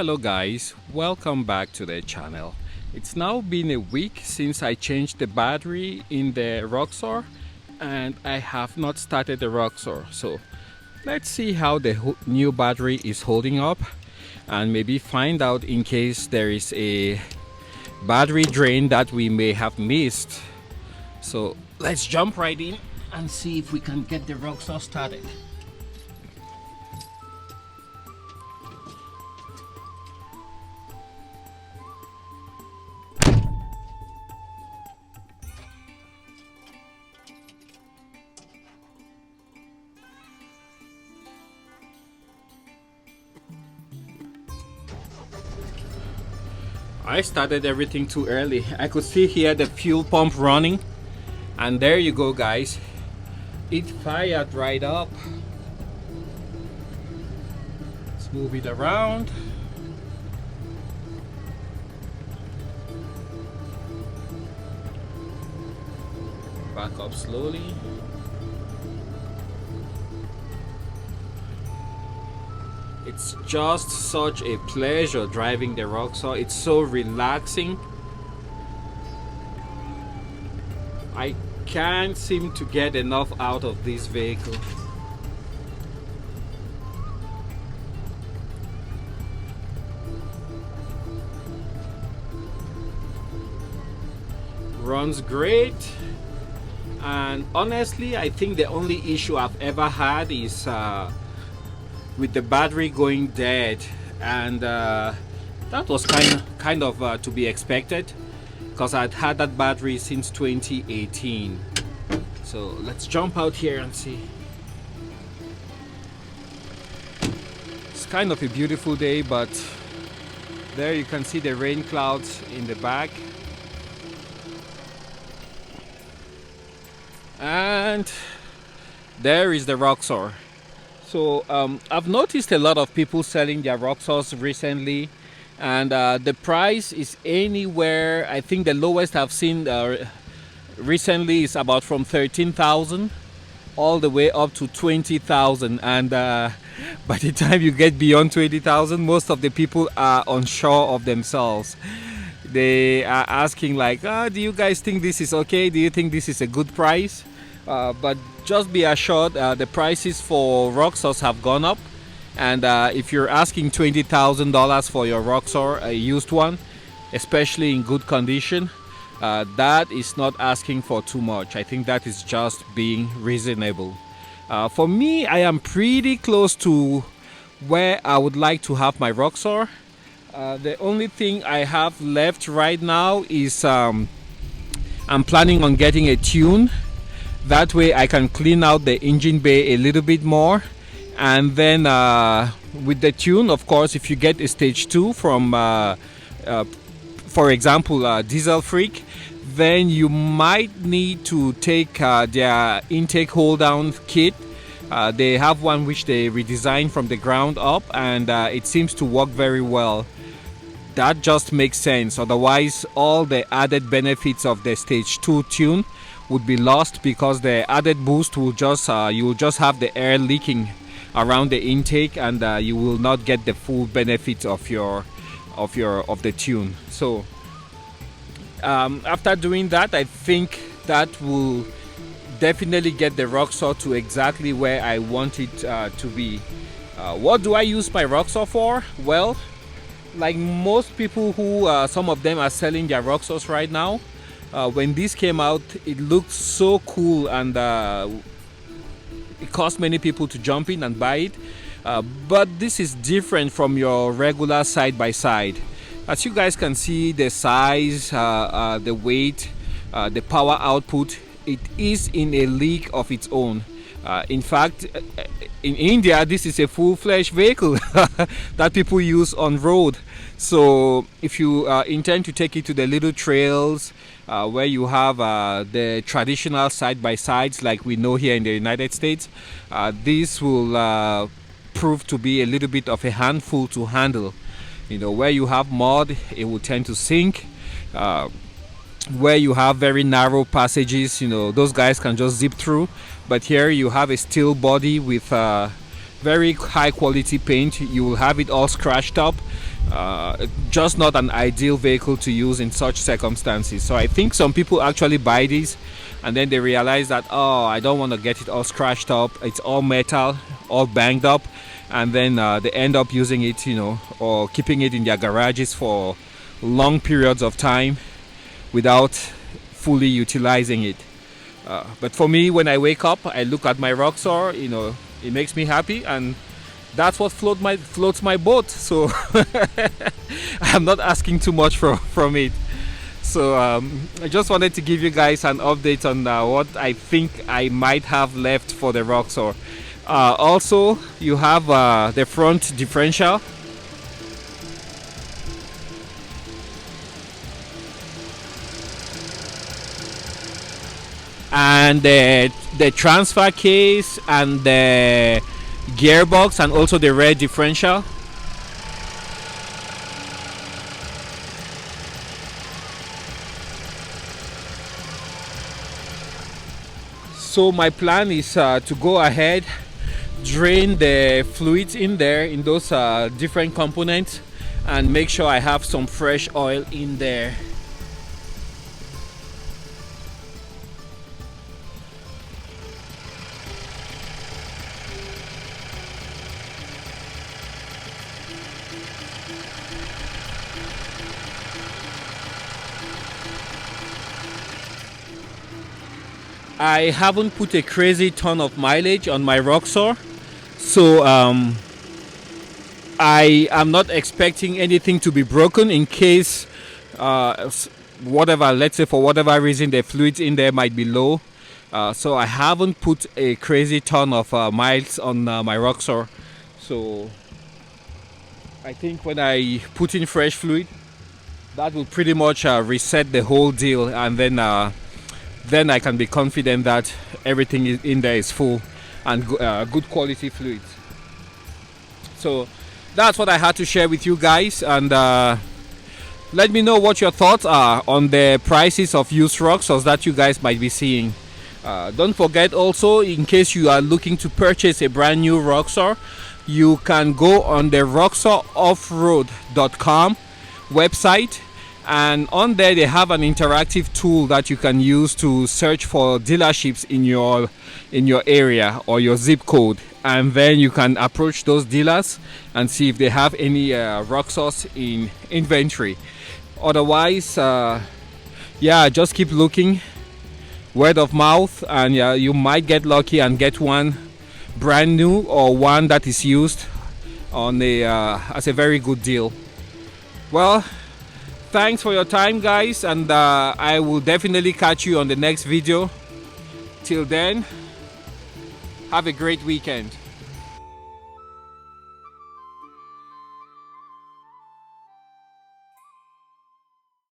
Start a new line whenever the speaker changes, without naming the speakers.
Hello guys, welcome back to the channel. It's now been a week since I changed the battery in the Roxor and I have not started the Roxor. So let's see how the new battery is holding up and maybe find out in case there is a battery drain that we may have missed. So let's jump right in and see if we can get the Roxor started. I started everything too early. I could see here the fuel pump running, and there you go guys, it fired right up. Let's move it around. Back up slowly. It's just such a pleasure driving the Roxor. It's so relaxing. I can't seem to get enough out of this vehicle. Runs great. And honestly, I think the only issue I've ever had is with the battery going dead, and that was kind of to be expected because I'd had that battery since 2018. So let's jump out here and see. It's kind of a beautiful day, but there you can see the rain clouds in the back, and there is the Roxor. So I've noticed a lot of people selling their Roxors recently, and the price is anywhere. I think the lowest I've seen recently is about from 13,000 all the way up to 20,000, and by the time you get beyond 20,000, most of the people are unsure of themselves. They are asking like, do you guys think this is okay? Do you think this is a good price? But just be assured, the prices for Roxors have gone up, and if you're asking $20,000 for your Roxor, a used one, especially in good condition, that is not asking for too much. I think that is just being reasonable. For me, I am pretty close to where I would like to have my Roxor. The only thing I have left right now is I'm planning on getting a tune. That way I can clean out the engine bay a little bit more, and then with the tune, of course, if you get a stage 2 from for example Diesel Freak, then you might need to take their intake hold down kit. They have one which they redesigned from the ground up, and it seems to work very well. That just makes sense, otherwise all the added benefits of the stage 2 tune would be lost, because the added boost will just you will just have the air leaking around the intake, and you will not get the full benefits of the tune. So after doing that, I think that will definitely get the Roxor to exactly where I want it to be. What do I use my Roxor for? Well, like most people who some of them are selling their Roxors right now, when this came out, it looked so cool, and it caused many people to jump in and buy it. But this is different from your regular side-by-side. As you guys can see, the size, the weight, the power output, it is in a league of its own. In fact, in India, this is a full-fledged vehicle that people use on road. So if you intend to take it to the little trails where you have the traditional side-by-sides like we know here in the United States, this will prove to be a little bit of a handful to handle. You know, where you have mud, it will tend to sink. Where you have very narrow passages, you know, those guys can just zip through. But here you have a steel body with very high quality paint. You will have it all scratched up. just not an ideal vehicle to use in such circumstances. So I think some people actually buy these and then they realize that, oh, I don't want to get it all scratched up, it's all metal, all banged up, and then they end up using it, or keeping it in their garages for long periods of time without fully utilizing it. But for me, when I wake up, I look at my Roxor, it makes me happy, and that's what floats my boat. So I'm not asking too much from it. So I just wanted to give you guys an update on what I think I might have left for the Roxor. Also, you have the front differential. And the transfer case and the gearbox, and also the rear differential. So my plan is to go ahead, drain the fluids in there, in those different components, and make sure I have some fresh oil in there. I haven't put a crazy ton of mileage on my Roxor, so I am not expecting anything to be broken in case let's say for whatever reason the fluids in there might be low. So I haven't put a crazy ton of miles on my Roxor. So I think when I put in fresh fluid, that will pretty much reset the whole deal, and then I can be confident that everything in there is full and good quality fluids. So that's what I had to share with you guys, and let me know what your thoughts are on the prices of used Roxors that you guys might be seeing. Don't forget also, in case you are looking to purchase a brand new Roxor, you can go on the roxoroffroad.com website, and on there they have an interactive tool that you can use to search for dealerships in your area or your zip code, and then you can approach those dealers and see if they have any Roxors in inventory. Otherwise, just keep looking, word of mouth, and you might get lucky and get one brand new or one that is used on as a very good deal. Well, thanks for your time, guys, and I will definitely catch you on the next video. Till then, have a great weekend.